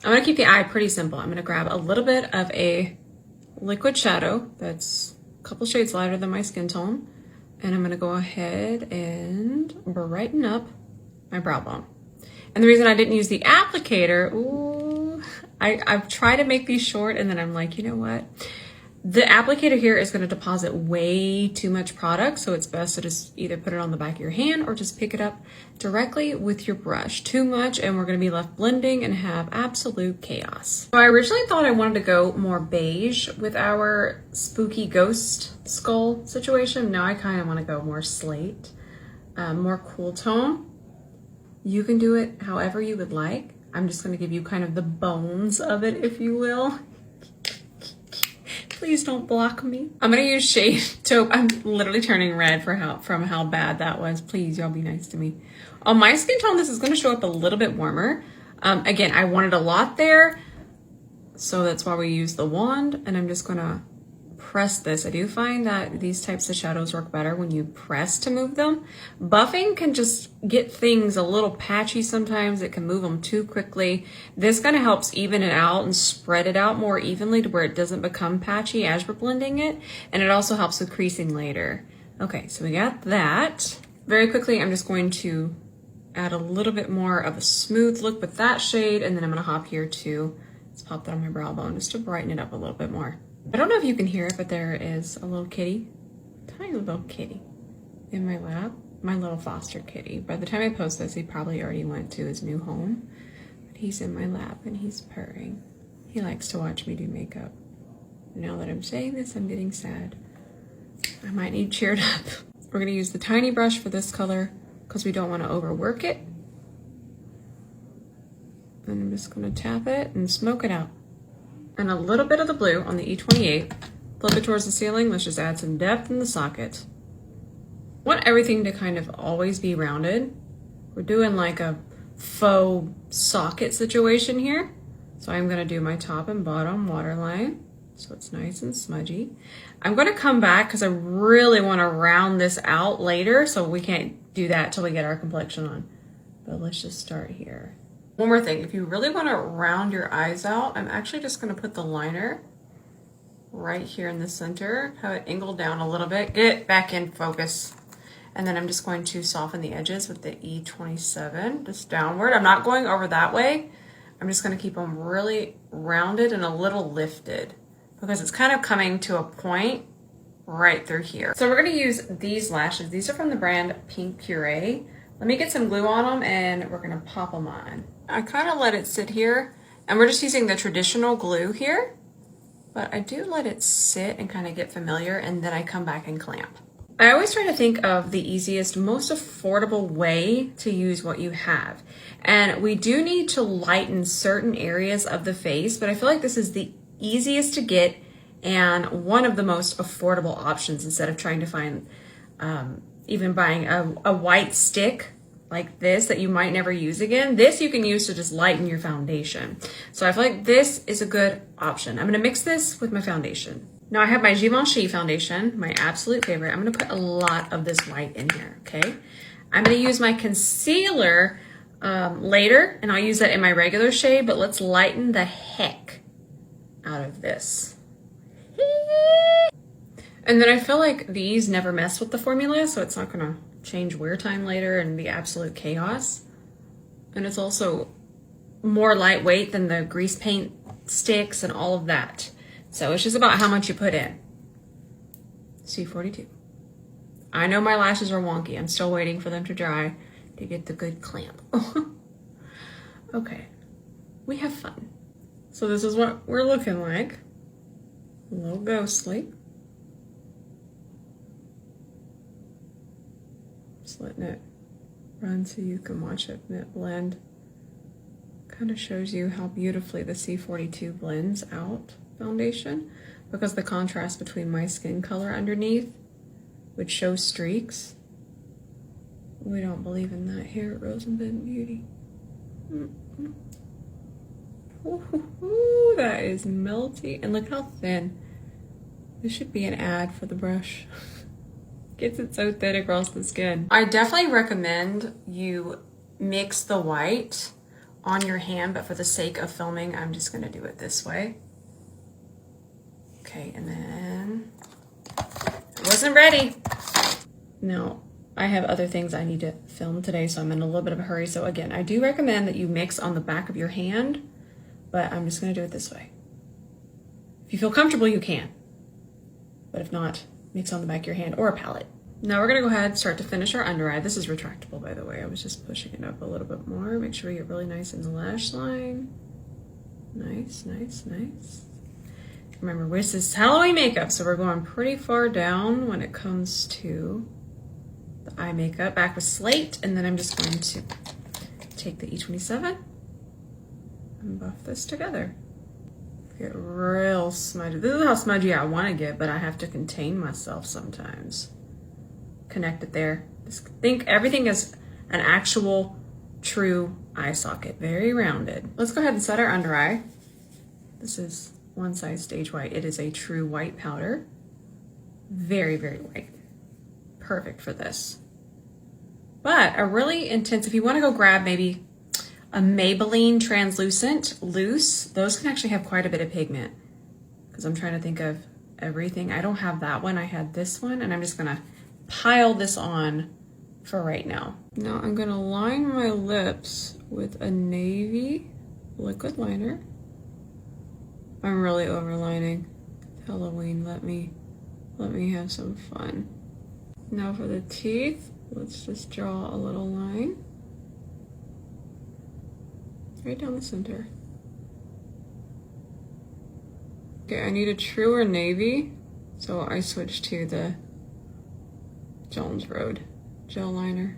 I'm gonna keep the eye pretty simple. I'm gonna grab a little bit of a liquid shadow that's a couple shades lighter than my skin tone, and I'm gonna go ahead and brighten up my brow bone. And the reason I didn't use the applicator, ooh, I've tried to make these short, and then I'm like, you know what? The applicator here is going to deposit way too much product, so it's best to just either put it on the back of your hand or just pick it up directly with your brush. Too much and we're going to be left blending and have absolute chaos. So I originally thought I wanted to go more beige with our spooky ghost skull situation. Now I kind of want to go more slate, more cool tone. You can do it however you would like. I'm just going to give you kind of the bones of it, if you will. Please don't block me. I'm gonna use shade Taupe. I'm literally turning red from how bad that was. Please, y'all be nice to me. On my skin tone, this is gonna show up a little bit warmer. Again, I wanted a lot there, so that's why we use the wand, and I'm just gonna press this. I do find that these types of shadows work better when you press to move them. Buffing can just get things a little patchy sometimes. It can move them too quickly. This kind of helps even it out and spread it out more evenly to where it doesn't become patchy as we're blending it. And it also helps with creasing later. Okay, so we got that. Very quickly, I'm just going to add a little bit more of a smooth look with that shade, and then I'm gonna hop here to, let's pop that on my brow bone just to brighten it up a little bit more. I don't know if you can hear it, but there is a little kitty, tiny little kitty in my lap, my little foster kitty. By the time I post this, he probably already went to his new home, but he's in my lap and he's purring. He likes to watch me do makeup. Now that I'm saying this, I'm getting sad. I might need cheered up. We're gonna use the tiny brush for this color because we don't want to overwork it. And I'm just gonna tap it and smoke it out. And a little bit of the blue on the E28. Flip it towards the ceiling. Let's just add some depth in the socket. Want everything to kind of always be rounded. We're doing like a faux socket situation here. So I'm gonna do my top and bottom waterline, so it's nice and smudgy. I'm gonna come back because I really wanna round this out later, so we can't do that till we get our complexion on. But let's just start here. One more thing, if you really want to round your eyes out, I'm actually just going to put the liner right here in the center, have it angled down a little bit, get it back in focus. And then I'm just going to soften the edges with the E27, just downward. I'm not going over that way. I'm just going to keep them really rounded and a little lifted because it's kind of coming to a point right through here. So we're going to use these lashes. These are from the brand Pink Puree. Let me get some glue on them and we're going to pop them on. I kind of let it sit here, and we're just using the traditional glue here, but I do let it sit and kind of get familiar, and then I come back and clamp. I always try to think of the easiest, most affordable way to use what you have. And we do need to lighten certain areas of the face, but I feel like this is the easiest to get and one of the most affordable options instead of trying to find, even buying a white stick like this that you might never use again. This you can use to just lighten your foundation. So I feel like this is a good option. I'm gonna mix this with my foundation. Now I have my Givenchy foundation, my absolute favorite. I'm gonna put a lot of this white in here, okay? I'm gonna use my concealer later, and I'll use that in my regular shade, but let's lighten the heck out of this. And then I feel like these never mess with the formula, so it's not gonna change wear time later and be absolute chaos. And it's also more lightweight than the grease paint sticks and all of that. So it's just about how much you put in. C42. I know my lashes are wonky. I'm still waiting for them to dry to get the good clamp. Okay, we have fun. So this is what we're looking like. A little ghostly. Just letting it run so you can watch it blend. Kind of shows you how beautifully the C42 blends out foundation, because the contrast between my skin color underneath would show streaks. We don't believe in that here at Rosenbend Beauty. Ooh, that is melty, and look how thin. This should be an ad for the brush. Gets it so thin across the skin. I definitely recommend you mix the white on your hand, but for the sake of filming, I'm just gonna do it this way. Okay, and then I wasn't ready. Now, I have other things I need to film today, so I'm in a little bit of a hurry. So again, I do recommend that you mix on the back of your hand, but I'm just gonna do it this way. If you feel comfortable, you can. But if not, mix on the back of your hand or a palette. Now we're gonna go ahead and start to finish our under eye. This is retractable, by the way. I was just pushing it up a little bit more. Make sure we get really nice in the lash line. Nice, nice, nice. Remember, this is Halloween makeup, so we're going pretty far down when it comes to the eye makeup. Back with Slate, and then I'm just going to take the E27 and buff this together. Get real smudgy. This is how smudgy I want to get, but I have to contain myself sometimes. Connect it there. Just think everything is an actual true eye socket. Very rounded. Let's go ahead and set our under eye. This is One Size Stage White. It is a true white powder. Very, very white. Perfect for this. But a really intense, if you want to go grab maybe a Maybelline translucent loose, those can actually have quite a bit of pigment. Because I'm trying to think of everything. I don't have that one. I had this one, and I'm just gonna pile this on for right now. Now I'm gonna line my lips with a navy liquid liner. I'm really overlining. Halloween, let me have some fun. Now for the teeth, let's just draw a little line right down the center. Okay, I need a truer navy, so I switched to the Jones Road gel liner.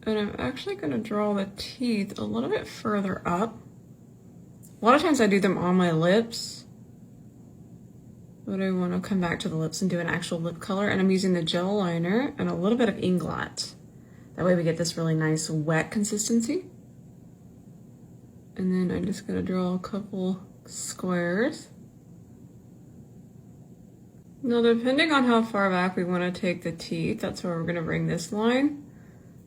And I'm actually going to draw the teeth a little bit further up. A lot of times I do them on my lips, but I want to come back to the lips and do an actual lip color. And I'm using the gel liner and a little bit of Inglot. That way we get this really nice wet consistency. And then I'm just going to draw a couple squares. Now, depending on how far back we want to take the teeth, that's where we're going to bring this line.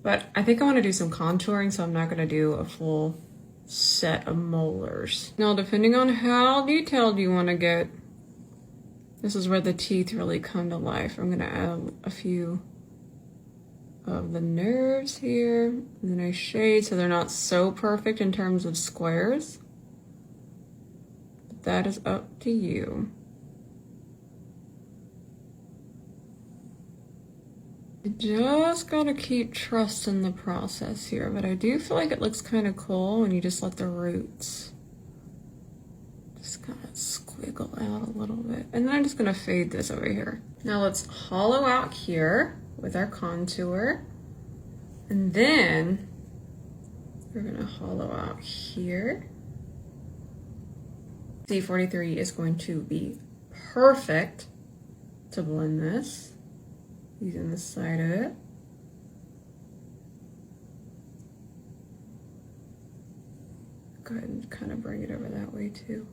But I think I want to do some contouring, so I'm not going to do a full set of molars. Now, depending on how detailed you want to get, this is where the teeth really come to life. I'm going to add a few of the nerves here, and then I shade so they're not so perfect in terms of squares. But that is up to you. You just gotta keep trusting the process here, but I do feel like it looks kind of cool when you just let the roots just kind of squiggle out a little bit. And then I'm just gonna fade this over here. Now let's hollow out here with our contour. And then we're gonna hollow out here. C43 is going to be perfect to blend this. Using the side of it. Go ahead and kind of bring it over that way too.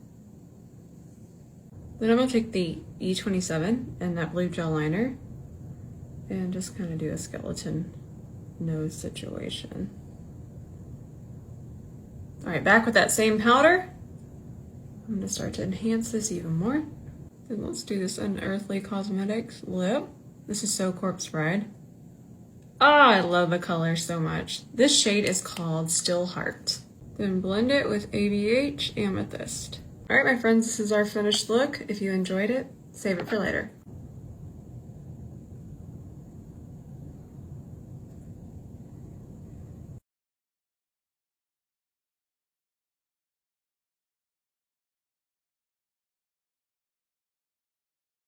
Then I'm going to take the E27 and that blue gel liner and just kind of do a skeleton nose situation. All right, back with that same powder. I'm going to start to enhance this even more. Then let's do this Unearthly Cosmetics lip. This is So Corpse Bride. Ah, I love the color so much. This shade is called Still Heart. Then blend it with ABH Amethyst. All right, my friends, this is our finished look. If you enjoyed it, save it for later.